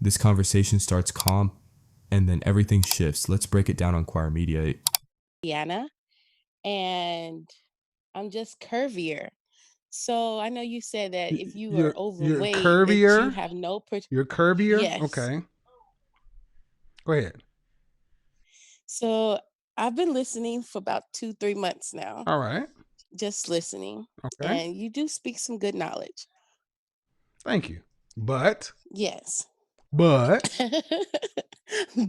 This conversation starts calm and then everything shifts. Let's break it down on Choir Media. Diana, and I'm just curvier. So I know you said that if you are You're overweight, that you curvier. have no You're curvier. yes. Okay. Go ahead. So I've been listening for about 2-3 months now, All right. just listening, Okay. and you do speak some good knowledge. Thank you. But Yes. but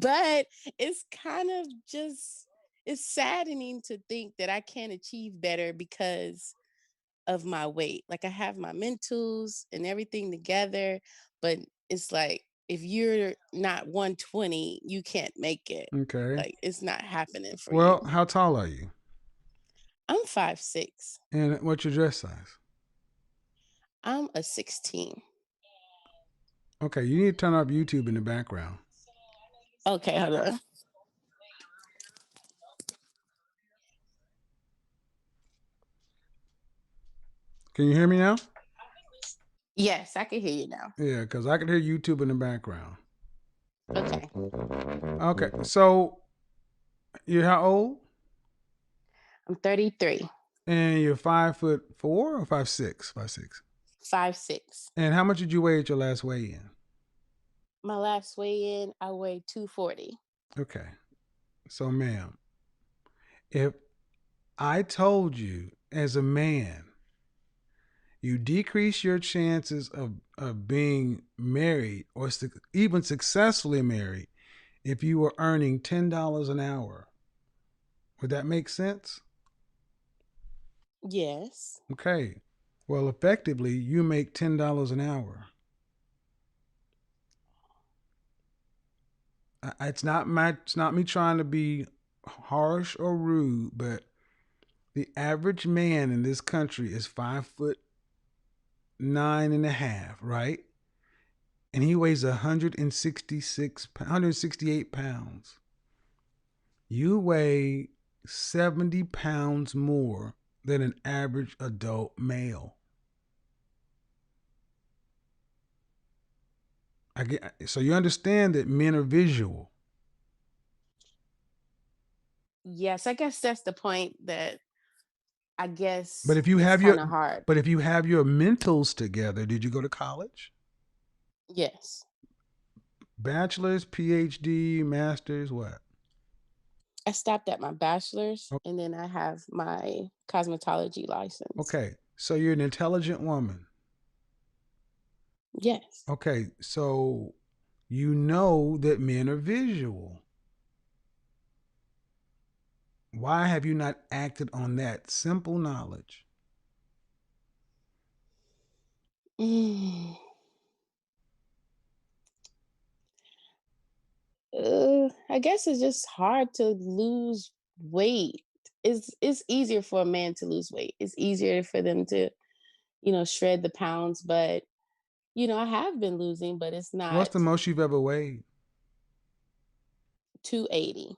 But it's kind of just it's saddening to think that I can't achieve better because of my weight. Like I have my mentals and everything together, but it's like if you're not 120, you can't make it. okay. Like it's not happening for you. Well, how tall are you? I'm 5'6". And what's your dress size? I'm a 16. Okay, you need to turn off YouTube in the background. Okay, hold on. Can you hear me now? Yes, I can hear you now. Yeah, because I can hear YouTube in the background. Okay. Okay, so you're how old? I'm 33. And you're 5'4" or 5'6"? 5'6". 5'6". And how much did you weigh at your last weigh-in? My last weigh in, I weighed 240. Okay, so ma'am, if I told you as a man, you decrease your chances of being married or even successfully married if you were earning $10 an hour. Would that make sense? Yes. Okay. Well, effectively, you make $10 an hour. It's not me trying to be harsh or rude, but the average man in this country is 5'9.5", right? And he weighs 168 pounds. You weigh 70 pounds more than an average adult male. So you understand that men are visual. Yes, I guess that's the point that I But guess if you it's have kind of hard. your mentals together, did you go to college? Yes. Bachelor's, PhD, master's, what? I stopped at my bachelor's O- and then I have my cosmetology license. Okay, so you're an intelligent woman. Yes. Okay, so you know that men are visual. Why have you not acted on that simple knowledge? Mm. I guess it's just hard to lose weight. It's easier for a man to lose weight. It's easier for them to, shred the pounds, but I have been losing, but it's What's not the most you've ever weighed? 280.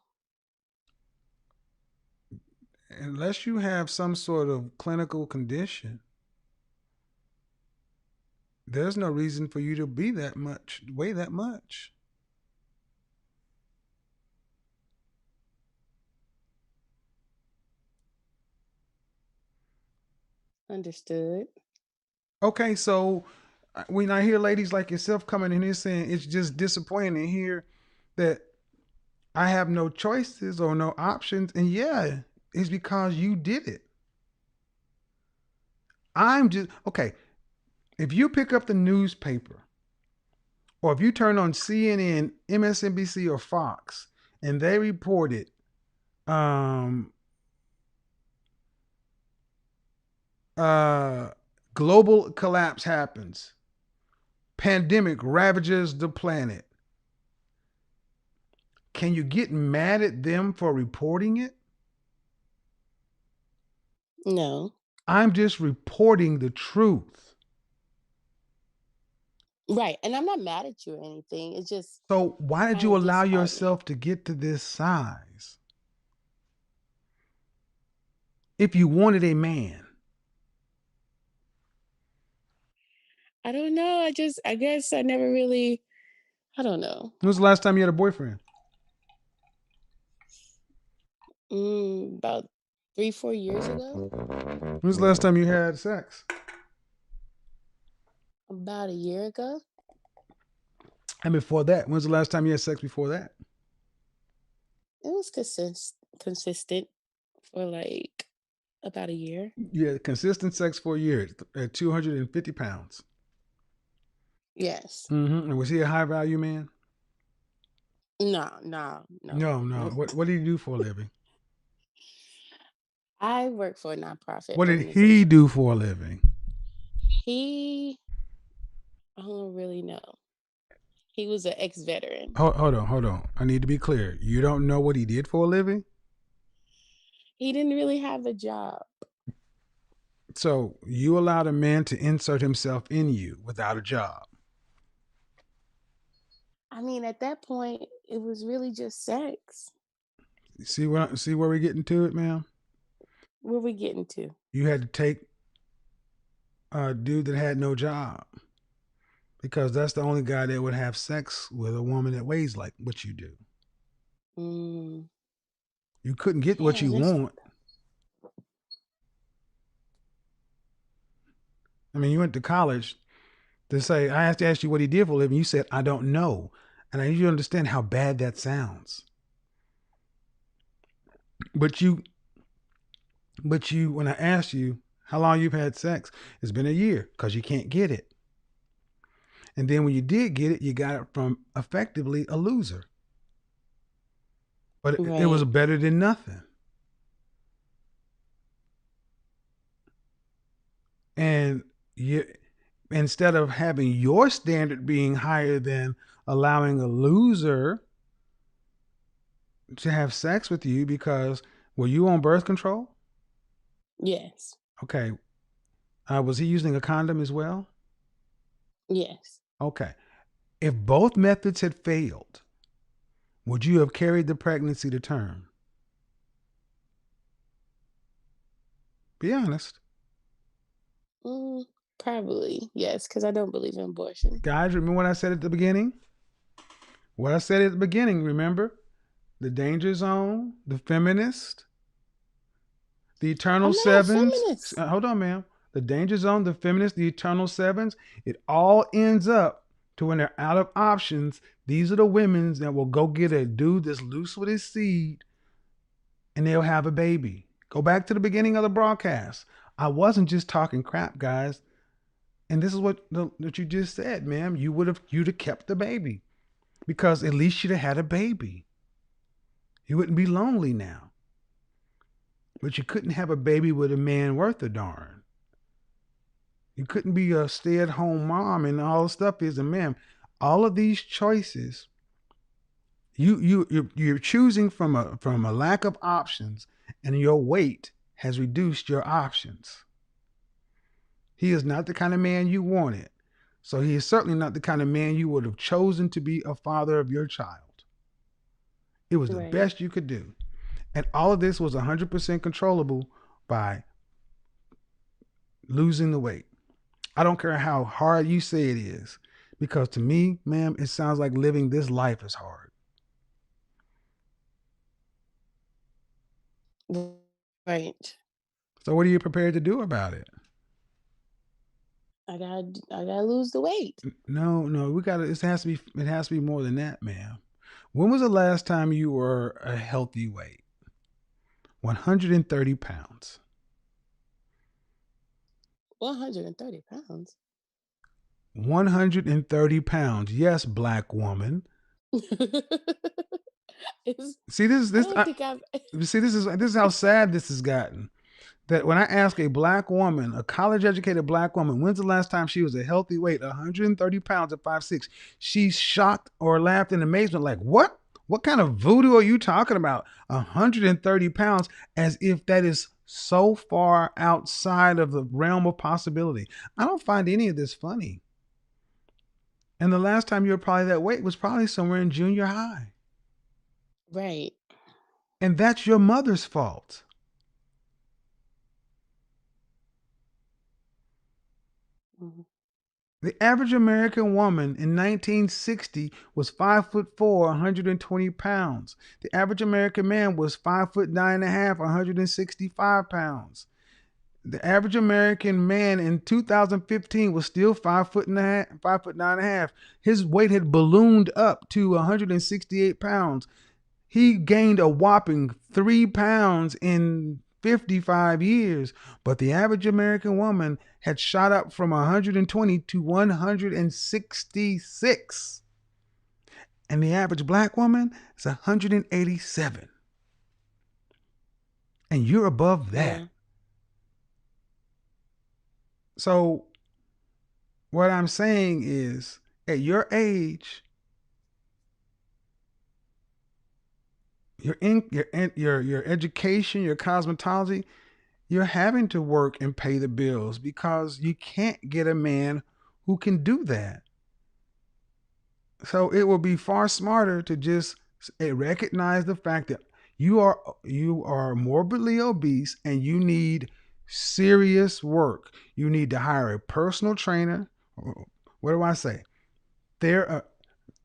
Unless you have some sort of clinical condition, there's no reason for you to weigh that much. Understood. Okay, so when I hear ladies like yourself coming in here saying it's just disappointing to hear that I have no choices or no options, and yeah, it's because you did it. I'm just okay. If you pick up the newspaper or if you turn on CNN, MSNBC, or Fox, and they reported um, uh, global collapse happens, pandemic ravages the planet, can you get mad at them for reporting it? No. I'm just reporting the truth. Right. And I'm not mad at you or anything. It's just So why did kind you of allow disheartening. yourself to get to this size if you wanted a man? I don't know. I guess I never really I don't know. When was the last time you had a boyfriend? About 3, 4 years ago. When was the last time you had sex? About a year ago. And before that, when was the last time you had sex before that? It was consistent for like about a year. You had consistent sex for a year at 250 pounds. Yes. And was he a high value man? No. No. What did he do for a living? I work for a nonprofit What did he organization. do for a living? I don't really know. He was an ex-veteran. Hold on. I need to be clear. You don't know what he did for a living? He didn't really have a job. So you allowed a man to insert himself in you without a job. I mean, at that point, it was really just sex. See where we're getting to it, ma'am? Where we getting to? You had to take a dude that had no job because that's the only guy that would have sex with a woman that weighs like what you do. You couldn't get what you want. I mean, you went to college to say, I have to ask you what he did for a living. You said, I don't know. And I need you to understand how bad that sounds. But you, when I asked you how long you've had sex, it's been a year because you can't get it. And then when you did get it, you got it from effectively a loser. But it was better than nothing. And instead of having your standard being higher than allowing a loser to have sex with you, because were you on birth control? Yes. Okay. Was he using a condom as well? Yes. Okay. If both methods had failed, would you have carried the pregnancy to term? Be honest. Probably, yes, because I don't believe in abortion. Guys, remember what I said at the beginning? What I said at the beginning, remember? The danger zone, the feminist, the eternal sevens. Hold on, ma'am. The danger zone, the feminist, the eternal sevens. It all ends up to when they're out of options. These are the women that will go get a dude that's loose with his seed and they'll have a baby. Go back to the beginning of the broadcast. I wasn't just talking crap, guys. And this is what you just said, ma'am. You'd have kept the baby because at least you'd have had a baby. You wouldn't be lonely now. But you couldn't have a baby with a man worth a darn. You couldn't be a stay-at-home mom and all the stuff is. And ma'am, all of these choices, you're choosing from a lack of options, and your weight has reduced your options. He is not the kind of man you wanted. So he is certainly not the kind of man you would have chosen to be a father of your child. It was the best you could do. And all of this was 100% controllable by losing the weight. I don't care how hard you say it is, because to me, ma'am, it sounds like living this life is hard. Right. So what are you prepared to do about it? I gotta lose the weight. No, it has to be more than that, ma'am. When was the last time you were a healthy weight? 130 pounds. 130 pounds. 130 pounds. Yes, black woman. See, this is how sad this has gotten. That when I ask a black woman, a college-educated black woman, when's the last time she was a healthy weight, 130 pounds at 5'6", she's shocked or laughed in amazement, like, what? What kind of voodoo are you talking about? 130 pounds, as if that is so far outside of the realm of possibility. I don't find any of this funny. And the last time you were probably that weight was probably somewhere in junior high. Right. And that's your mother's fault. Mm-hmm. The average American woman in 1960 was 5'4", 120 pounds. The average American man was 5'9.5", 165 pounds. The average American man in 2015 was still 5'9.5". His weight had ballooned up to 168 pounds. He gained a whopping 3 pounds in 55 years, but the average American woman had shot up from 120 to 166. And the average black woman is 187. And you're above that. Yeah. So what I'm saying is, at your age, your education, your cosmetology, you're having to work and pay the bills because you can't get a man who can do that. So it will be far smarter to just recognize the fact that you are morbidly obese and you need serious work. You need to hire a personal trainer. What do I say?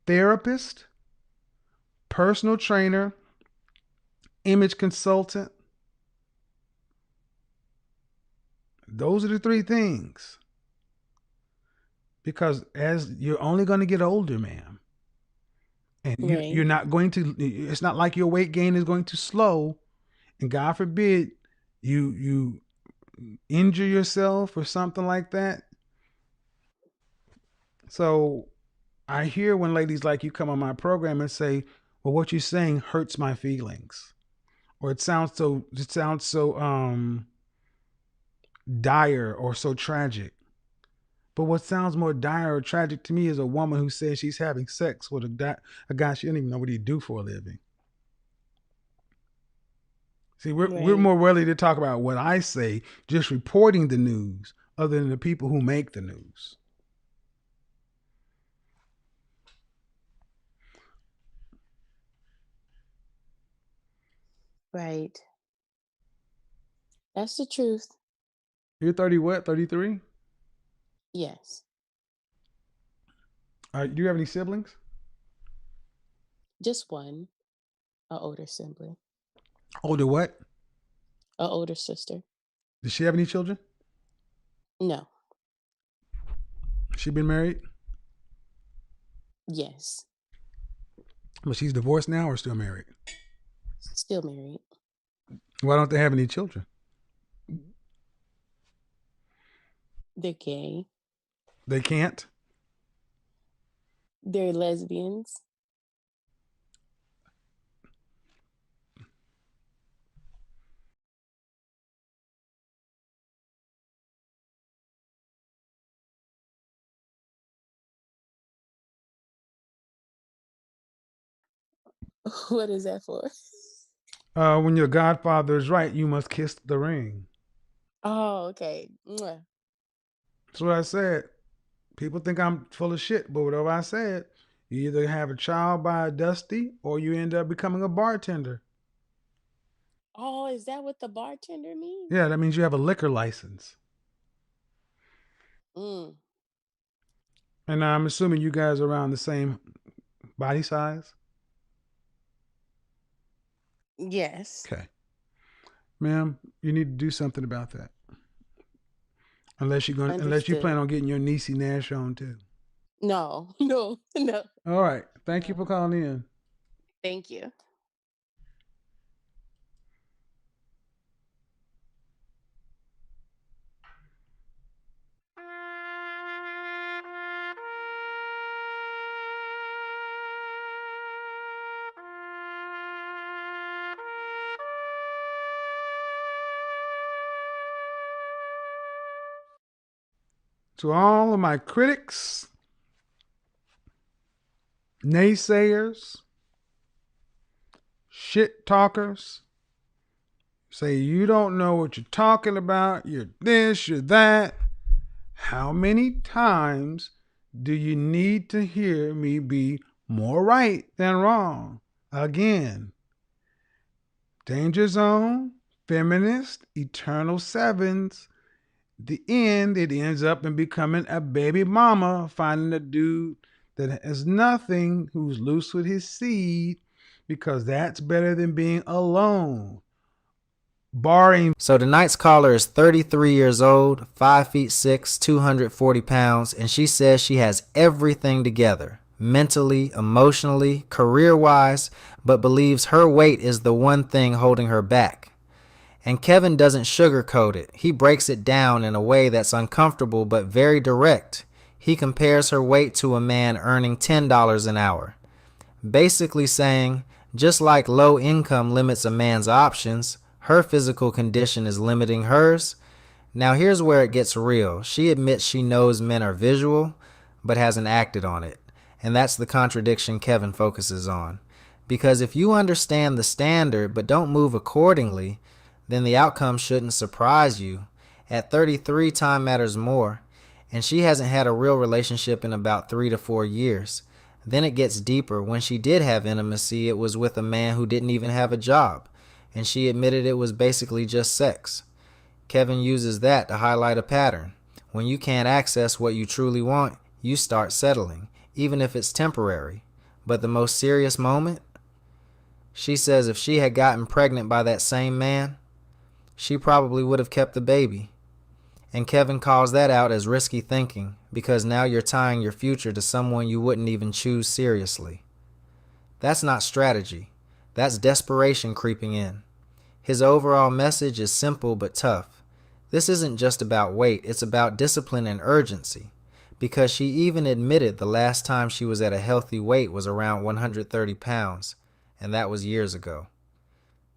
Therapist, personal trainer, image consultant. Those are the three things. Because as you're only going to get older, ma'am, and you're not going to, it's not like your weight gain is going to slow, and God forbid you injure yourself or something like that. So I hear when ladies like you come on my program and say, well, what you're saying hurts my feelings, or it sounds so dire or so tragic. But what sounds more dire or tragic to me is a woman who says she's having sex with a guy she doesn't even know what he do for a living. See, we're more ready to talk about what I say, just reporting the news, other than the people who make the news. Right. That's the truth. You're 30 what? 33? Yes. Do you have any siblings? Just one. An older sibling. Older what? An older sister. Does she have any children? No. She been married? Yes. But she's divorced now or still married? Still married. Why don't they have any children? They're gay. They can't? They're lesbians. What is that for? When your godfather is right, you must kiss the ring. Oh, okay. Mwah. That's what I said. People think I'm full of shit, but whatever I said, you either have a child by a Dusty or you end up becoming a bartender. Oh, is that what the bartender means? Yeah, that means you have a liquor license. Mm. And I'm assuming you guys are around the same body size? Yes. Okay. Ma'am, you need to do something about that. Unless you plan on getting your Niecy Nash on too. No. All right. Thank you for calling in. Thank you. To all of my critics, naysayers, shit talkers, say you don't know what you're talking about, you're this, you're that. How many times do you need to hear me be more right than wrong? Again, Danger Zone, Feminist, Eternal Sevens, the end, it ends up in becoming a baby mama, finding a dude that has nothing, who's loose with his seed, because that's better than being alone. Barring. So tonight's caller is 33 years old, 5 feet 6, 240 pounds, and she says she has everything together, mentally, emotionally, career-wise, but believes her weight is the one thing holding her back. And Kevin doesn't sugarcoat it. He breaks it down in a way that's uncomfortable but very direct. He compares her weight to a man earning $10 an hour, basically saying, just like low income limits a man's options, her physical condition is limiting hers. Now here's where it gets real. She admits she knows men are visual, but hasn't acted on it. And that's the contradiction Kevin focuses on. Because if you understand the standard but don't move accordingly, then the outcome shouldn't surprise you. At 33, time matters more. And she hasn't had a real relationship in about 3 to 4 years. Then it gets deeper. When she did have intimacy, it was with a man who didn't even have a job. And she admitted it was basically just sex. Kevin uses that to highlight a pattern. When you can't access what you truly want, you start settling, even if it's temporary. But the most serious moment? She says if she had gotten pregnant by that same man, she probably would have kept the baby. And Kevin calls that out as risky thinking, because now you're tying your future to someone you wouldn't even choose seriously. That's not strategy. That's desperation creeping in. His overall message is simple but tough. This isn't just about weight, it's about discipline and urgency. Because she even admitted the last time she was at a healthy weight was around 130 pounds, and that was years ago.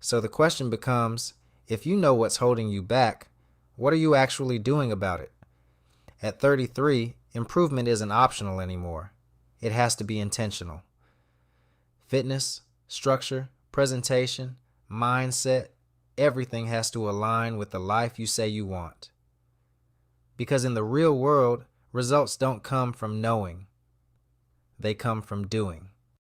So the question becomes, if you know what's holding you back, what are you actually doing about it? At 33, improvement isn't optional anymore. It has to be intentional. Fitness, structure, presentation, mindset, everything has to align with the life you say you want. Because in the real world, results don't come from knowing. They come from doing.